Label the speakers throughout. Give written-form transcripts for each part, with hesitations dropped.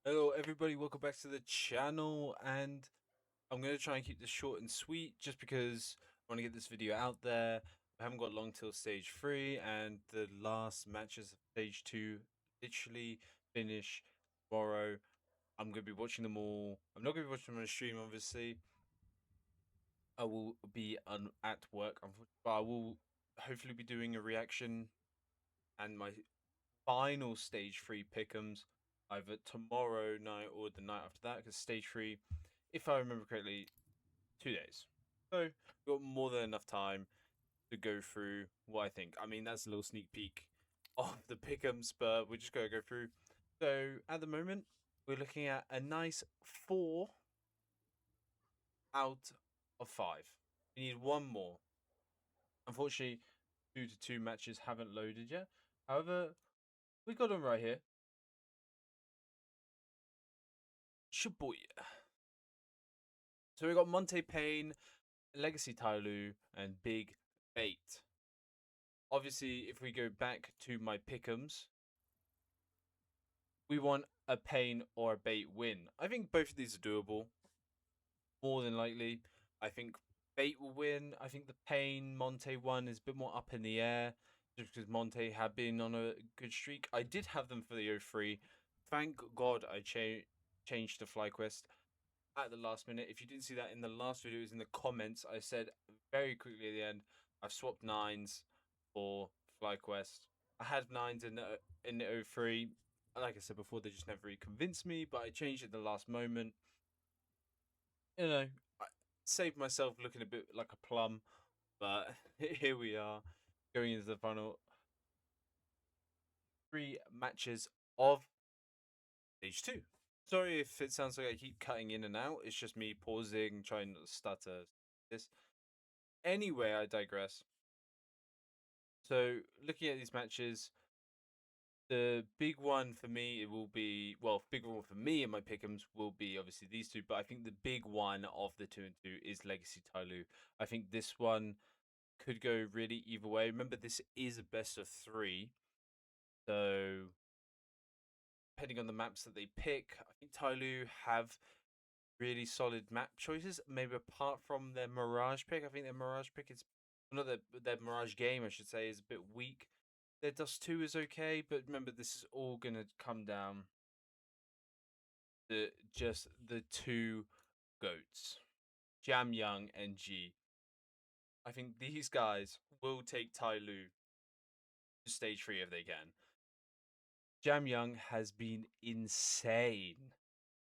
Speaker 1: Hello everybody, welcome back to the channel, and I'm going to try and keep this short and sweet just because I want to get this video out there. I haven't got long till stage 3, and the last matches of stage 2 literally finish tomorrow. I'm going to be watching them all. I'm not going to be watching them on stream, obviously. I will be at work, but I will hopefully be doing a reaction and my final stage 3 pick'ems either tomorrow night or the night after that, because stage 3, if I remember correctly, 2 days. So we've got more than enough time to go through what I think. I mean, that's a little sneak peek of the pick'ems, but we're just going to go through. So at the moment, we're looking at a nice 4 out of 5. We need one more. Unfortunately, 2-2 matches haven't loaded yet. However, we got them right here. Shibuya. So we got Monte Payne, Legacy Tyloo, and Big Bait. Obviously, if we go back to my pick'ems, we want a Payne or a Bait win. I think both of these are doable. More than likely, I think Bait will win. I think the Payne Monte one is a bit more up in the air, just because Monte had been on a good streak. I did have them for the 03. Thank God I changed to FlyQuest at the last minute. If you didn't see that in the last video, it was in the comments. I said very quickly at the end, I've swapped 9s for FlyQuest. I had 9s in the 03. Like I said before, they just never really convinced me, but I changed it at the last moment. You know, I saved myself looking a bit like a plum, but here we are going into the final 3 matches of stage 2. Sorry if it sounds like I keep cutting in and out. It's just me pausing, trying not to stutter. This. Anyway, I digress. So, looking at these matches, the big one for me, it will be, well, big one for me and my pick'ems will be obviously these two, but I think the big one of the 2 and 2 is Legacy Tyloo. I think this one could go really either way. Remember, this is a best of 3, so depending on the maps that they pick, I think Tyloo have really solid map choices. Maybe apart from their Mirage pick, I think their Mirage pick is not their Mirage game, I should say, is a bit weak. Their Dust 2 is okay, but remember, this is all gonna come down to just the 2 goats, Jam Young and G. I think these guys will take Tyloo to stage 3 if they can. Jam Young has been insane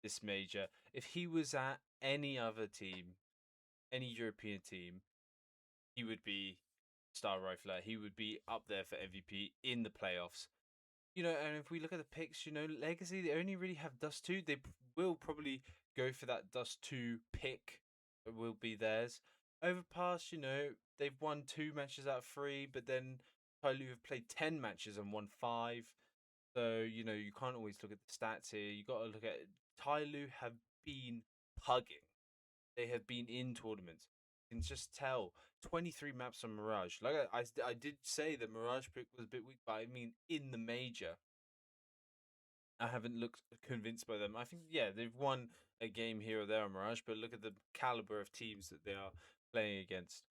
Speaker 1: this major. If he was at any other team, any European team, he would be star rifler. He would be up there for MVP in the playoffs. You know, and if we look at the picks, you know, Legacy, they only really have Dust 2. They will probably go for that Dust 2 pick. It will be theirs. Overpass, you know, they've won 2 matches out of 3, but then Tyloo have played 10 matches and won 5. So, you know, you can't always look at the stats here. You got to look at Tyloo have been pugging. They have been in tournaments. You can just tell 23 maps on Mirage. Like I did say the Mirage pick was a bit weak, but I mean in the major, I haven't looked convinced by them. I think yeah, they've won a game here or there on Mirage, but look at the caliber of teams that they are playing against.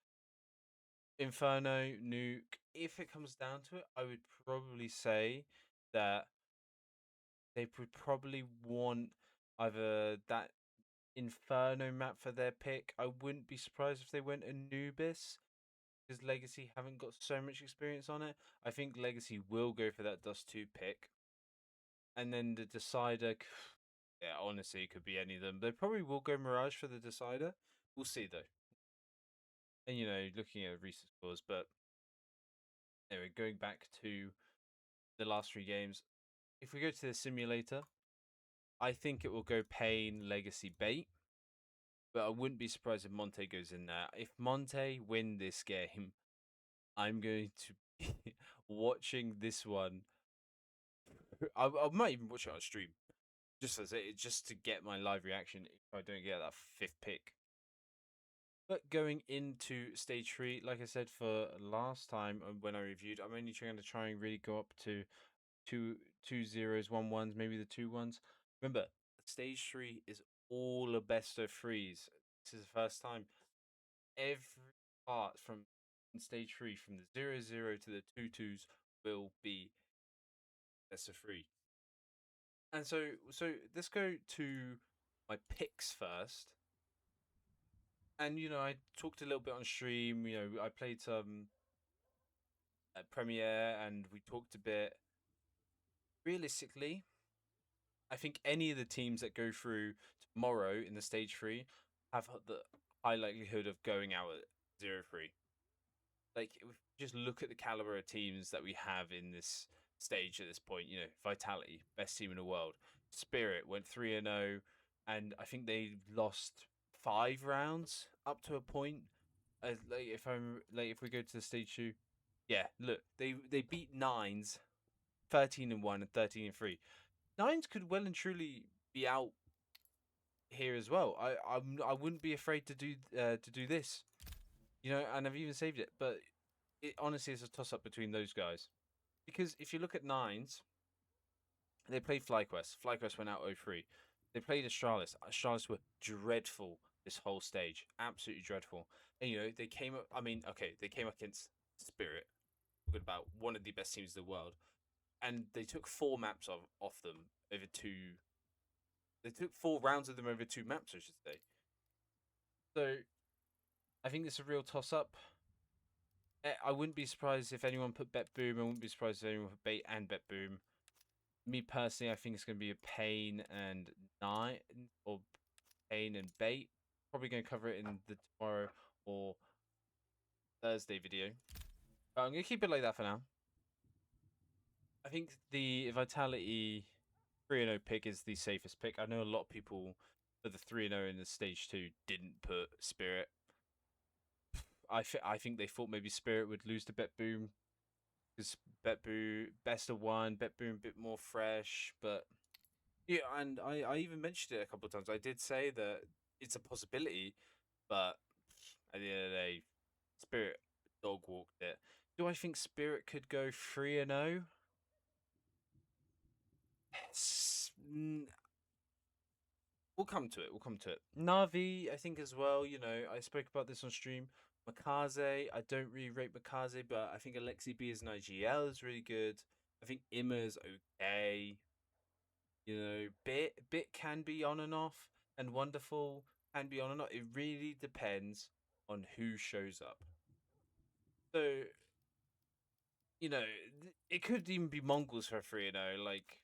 Speaker 1: Inferno, Nuke. If it comes down to it, I would probably say that they would probably want either that Inferno map for their pick. I wouldn't be surprised if they went Anubis, because Legacy haven't got so much experience on it. I think Legacy will go for that Dust 2 pick. And then the decider, yeah, honestly, it could be any of them. They probably will go Mirage for the decider. We'll see, though. And, you know, looking at recent scores, but anyway, going back to the last 3 games, if we go to the simulator, I think it will go Pain, Legacy, Bait. But I wouldn't be surprised if Monte goes in there. If Monte win this game, I'm going to be watching this one. I might even watch it on stream, just to get my live reaction if I don't get that 5th pick. But going into stage 3, like I said for last time when I reviewed, I'm only trying to really go up to two zeros, 1 1s, maybe the 2 1s. Remember, stage three is all a best of threes. This is the first time every part from stage three, from the 0-0 to the 2-2s, will be best of three. And so let's go to my picks first. And I talked a little bit on stream. I played some Premiere, and we talked a bit. Realistically, I think any of the teams that go through tomorrow in the stage three have the high likelihood of going out at 0-3. Like, if we just look at the caliber of teams that we have in this stage at this point. Vitality, best team in the world. Spirit went 3-0, and I think they lost 5 rounds up to a point. If we go to the stage two, yeah, look, they beat Nines 13-1 and 13-3. Nines could well and truly be out here as well. I wouldn't be afraid to do this, and I've even saved it. But it honestly is a toss up between those guys, because if you look at Nines, they played FlyQuest. FlyQuest went out 0-3. They played Astralis. Astralis were dreadful this whole stage, absolutely dreadful. And they came up. I mean, okay, they came up against Spirit, talking about one of the best teams in the world, and they took 4 maps off them over two. They took 4 rounds of them over 2 maps, I should say. So I think it's a real toss up. I wouldn't be surprised if anyone put Bet Boom. I wouldn't be surprised if anyone put Bait and Bet Boom. Me personally, I think it's going to be a Pain and Nine, or Pain and Bait. Probably going to cover it in the tomorrow or Thursday video. But I'm going to keep it like that for now. I think the Vitality 3-0 pick is the safest pick. I know a lot of people for the 3-0 in the stage 2 didn't put Spirit. I think they thought maybe Spirit would lose to Bet Boom, because Bet Boom best of one, Bet Boom a bit more fresh. But yeah, and I even mentioned it a couple of times. I did say that it's a possibility, but at the end of the day, Spirit dog walked it. Do I think Spirit could go 3-0? We'll come to it. We'll come to it. Navi, I think as well. I spoke about this on stream. Makaze, I don't really rate Makaze, but I think Alexi B as an IGL is really good. I think Imma's okay. Bit can be on and off, and Wonderful can be on and off. It really depends on who shows up. So, it could even be Mongols for 3-0. Like,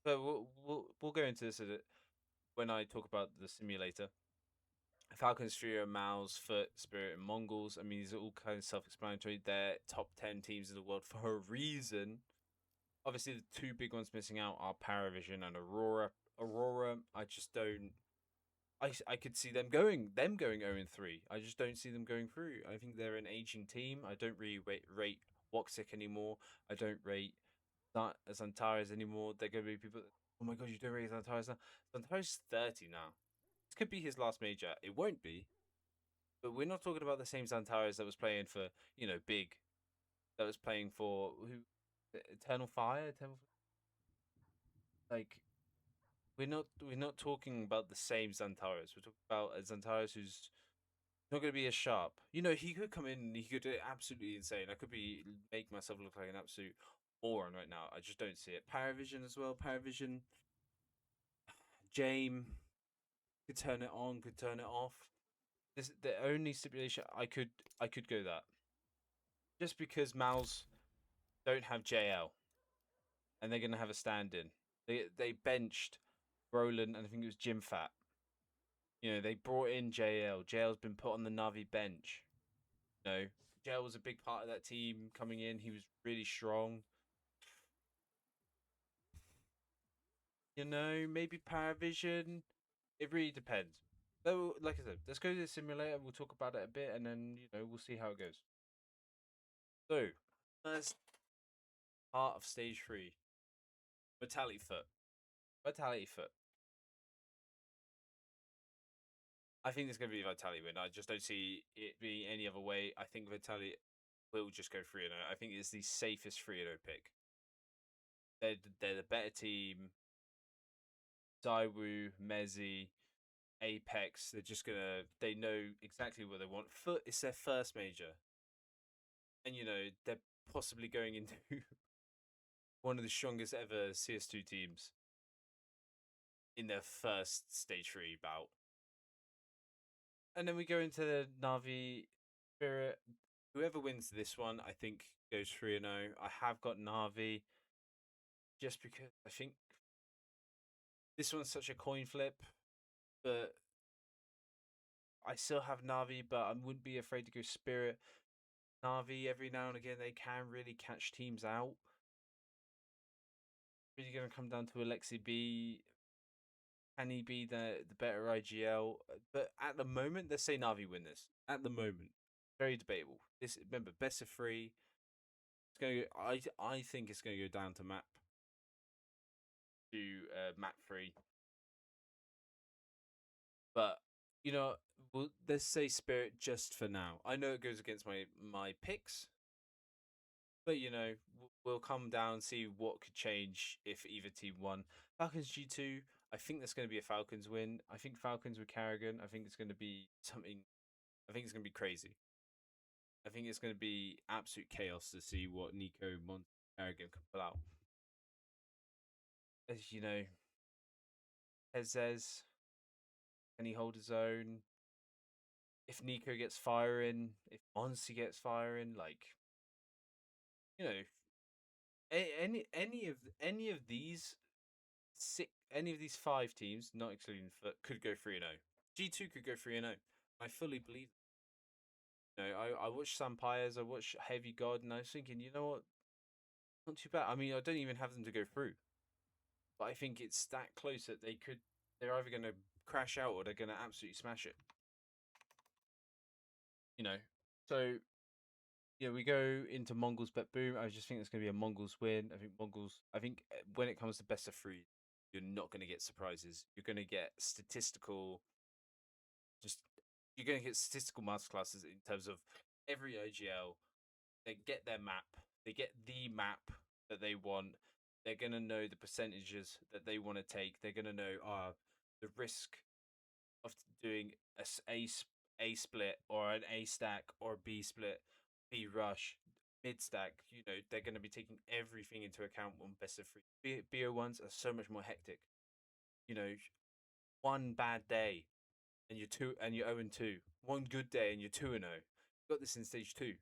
Speaker 1: but we'll go into this when I talk about the simulator. Falcons, Fury, Mao's, Foot, Spirit, and Mongols. I mean, these are all kind of self-explanatory. They're top 10 teams in the world for a reason. Obviously, the two big ones missing out are Paravision and Aurora. Aurora, I just don't. I could see them going 0-3. I just don't see them going through. I think they're an aging team. I don't really rate Woxic anymore. I don't rate Zantares anymore. They're going to be people. Oh my god, you don't rate Zantares now? Zantares is 30 now. This could be his last major. It won't be. But we're not talking about the same Zantares that was playing for, Big. That was playing for who? Eternal Fire? Like, we're not talking about the same Zantares. We're talking about a Zantares who's not going to be as sharp. He could come in and he could do it absolutely insane. I could make myself look like an absolute moron right now. I just don't see it. Paravision as well. Paravision, Jame could turn it on, could turn it off. This the only stipulation I could go that, just because Mals don't have JL and they're gonna have a stand-in. They benched Roland and I think it was Jim Fat. They brought in JL. JL's been put on the Navi bench. JL was a big part of that team coming in. He was really strong. Maybe Paravision. It really depends. So, like I said, let's go to the simulator. We'll talk about it a bit, and then we'll see how it goes. So, first part of stage 3, Vitality Foot. Vitality Foot. I think there's going to be a Vitality win. I just don't see it being any other way. I think Vitality will just go 3-0. I think it's the safest 3-0 pick. They're the better team. Daewoo, Mezzi, Apex. They know exactly what they want. It's their first major, and they're possibly going into one of the strongest ever CS2 teams in their first stage three bout. And then we go into the Navi Spirit. Whoever wins this one, I think, goes 3-0. I have got Navi just because I think this one's such a coin flip, but I still have Navi, but I wouldn't be afraid to go Spirit. Navi, every now and again, they can really catch teams out. Really going to come down to Alexi B. Can he be the better IGL? But at the moment, let's say Navi win this. At the moment, very debatable. This remember best of three. It's going to go, I think it's going to go down to map three. But let's say Spirit just for now. I know it goes against my picks, but we'll come down and see what could change if either team won. Falcons G2. I think that's going to be a Falcons win. I think Falcons with Carrigan. I think it's going to be something. I think it's going to be crazy. I think it's going to be absolute chaos to see what Nico Carrigan can pull out. As you know, Hezez, can he hold his own? If Nico gets firing, if Monty gets firing, like you know, any of these any of these five teams, not excluding Foot, could go 3-0. G2 could go 3-0. I fully believe. I watched Sampires, I watched Heavy God, and I was thinking, you know what? Not too bad. I mean, I don't even have them to go through, but I think it's that close that they're either going to crash out or they're going to absolutely smash it. So we go into Mongols bet boom. I just think it's going to be a Mongols win. I think when it comes to best of three, you're not going to get surprises. You're going to get just you're going to get statistical masterclasses in terms of every OGL. They get their map. They get the map that they want. They're going to know the percentages that they want to take. They're going to know the risk of doing a split or an A stack or a B split, B rush, mid stack. They're going to be taking everything into account on best of three. BO1s are so much more hectic. One bad day and you're 0-2. One good day and you're 2-0. Got this in stage two.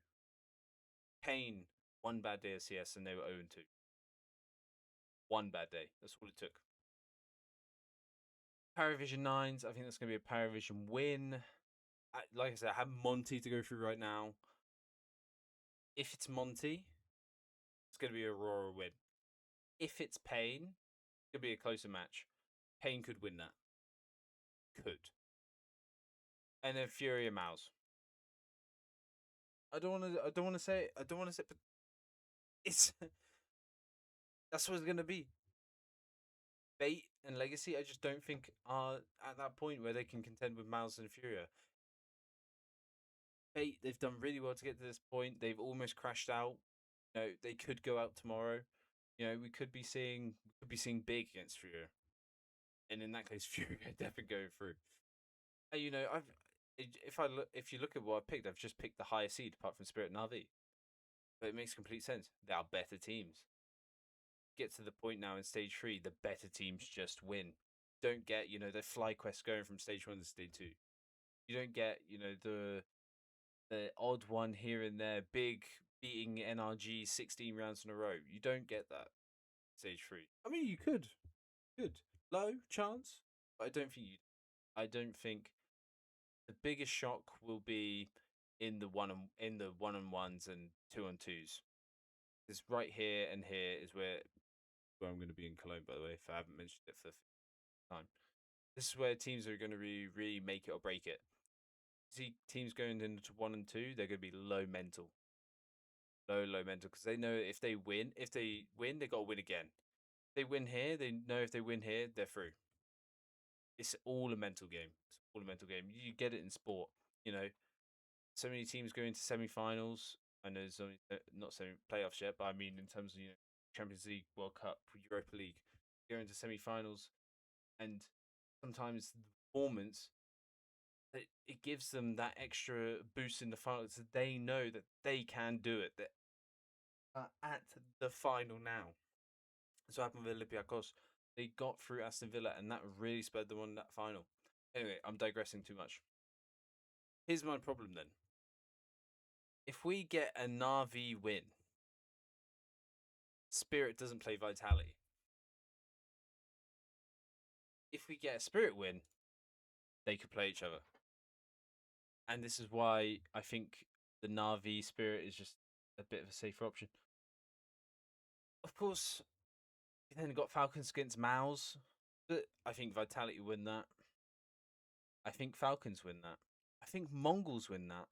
Speaker 1: Pain, one bad day of CS and they were 0-2. One bad day. That's all it took. Paravision 9s, I think that's going to be a Paravision win. Like I said, I have Monty to go through right now. If it's Monty, it's going to be Aurora win. If it's Pain, it's going to be a closer match. Pain could win that. Could. And then Fury and Mouse. I don't want to say, but it's that's what it's going to be. Bait and Legacy, I just don't think are at that point where they can contend with Mouse and Furia. Bait, they've done really well to get to this point. They've almost crashed out. They could go out tomorrow. We could be seeing big against Furia, and in that case, Furia definitely going through. If you look at what I picked, I've just picked the higher seed apart from Spirit Navi, but it makes complete sense. They are better teams. Get to the point now in stage three, the better teams just win. Don't get the fly quest going from stage one to stage two. You don't get the odd one here and there, big beating NRG 16 rounds in a row. You don't get that stage three. I mean, you could, low chance, but I don't think you. I don't think the biggest shock will be in the one on ones and 2-on-2s. Because right here and here is where I'm going to be in Cologne. By the way, if I haven't mentioned it for the time, this is where teams are going to really make it or break it. See teams going into 1 and 2, they're going to be low mental, because they know if they win, they got to win again. If they win here, they know if they win here, they're through. It's all a mental game. You get it in sport. So many teams go into semi-finals. I know there's only, not playoffs yet, but I mean in terms of Champions League, World Cup, Europa League, go into semi-finals. and sometimes the performance it gives them that extra boost in the final, so they know that they can do it. That at the final now. So happened with Olympiacos. They got through Aston Villa, and that really spurred them on in that final. Anyway, I'm digressing too much. Here's my problem then. If we get a Navi win, Spirit doesn't play Vitality. If we get a Spirit win, they could play each other. And this is why I think the Navi Spirit is just a bit of a safer option. Of course, you then got Falcons against Mouse, but I think Vitality win that. I think Falcons win that. I think Mongols win that.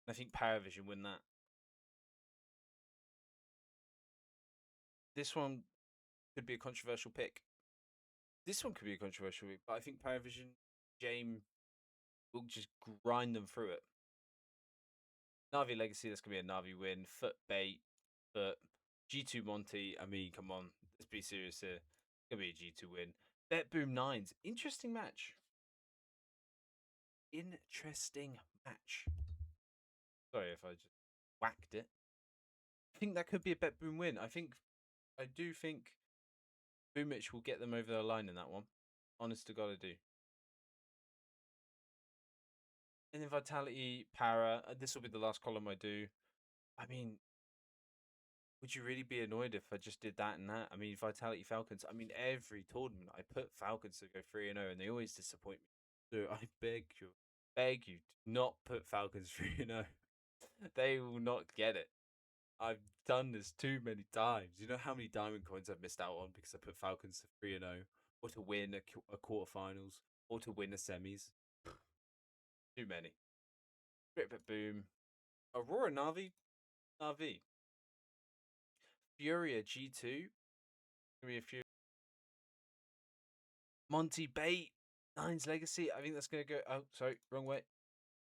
Speaker 1: And I think Paravision win that. This one could be a controversial pick. This one could be a controversial pick, but I think Paravision, James will just grind them through it. Navi Legacy, that's going to be a Navi win. Foot Bait, but G2 Monty, I mean, come on, let's be serious here. It's going to be a G2 win. Bet Boom Nines, interesting match. Interesting match. Sorry if I just whacked it. I think that could be a Bet Boom win. I do think Boomich will get them over the line in that one. Honest to God, I do. And then Vitality, Para. This will be the last column I do. I mean, would you really be annoyed if I just did that and that? I mean, Vitality Falcons. I mean, every tournament I put Falcons to go 3-0, and they always disappoint me. So I beg you, do not put Falcons 3-0. They will not get it. I've done this too many times. You know how many diamond coins I've missed out on because I put Falcons to 3-0, or to win a quarterfinals, or to win a semis. Too many. Rip it boom. Aurora Navi. Furia G2. Gonna be a few. Monty Bait. Nines Legacy. I think that's gonna go. Oh, sorry, wrong way.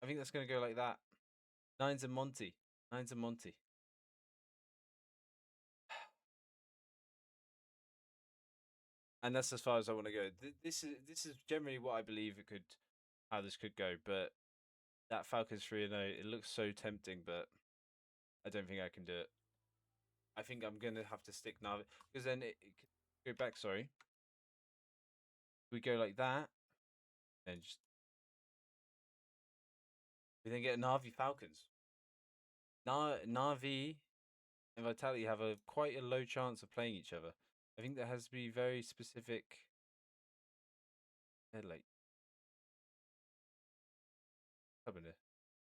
Speaker 1: I think that's gonna go like that. Nines and Monty. Nines and Monty. And that's as far as I want to go. This is generally what I believe how this could go. But that Falcons 3-0, it looks so tempting, but I don't think I can do it. I think I'm gonna have to stick Navi because then it go back. Sorry, we go like that, and just we then get Navi Falcons. Navi and Vitality have a quite a low chance of playing each other. I think there has to be very specific. Like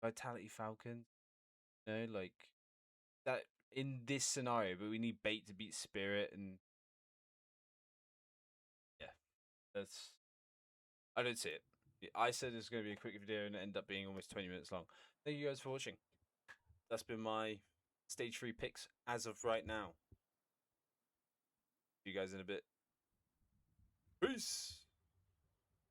Speaker 1: Vitality Falcons. Like that in this scenario, but we need Bait to beat Spirit, and yeah, that's I don't see it. I said it's going to be a quick video and it ended up being almost 20 minutes long. Thank you guys for watching. That's been my stage 3 picks as of right now. See you guys in a bit. Peace.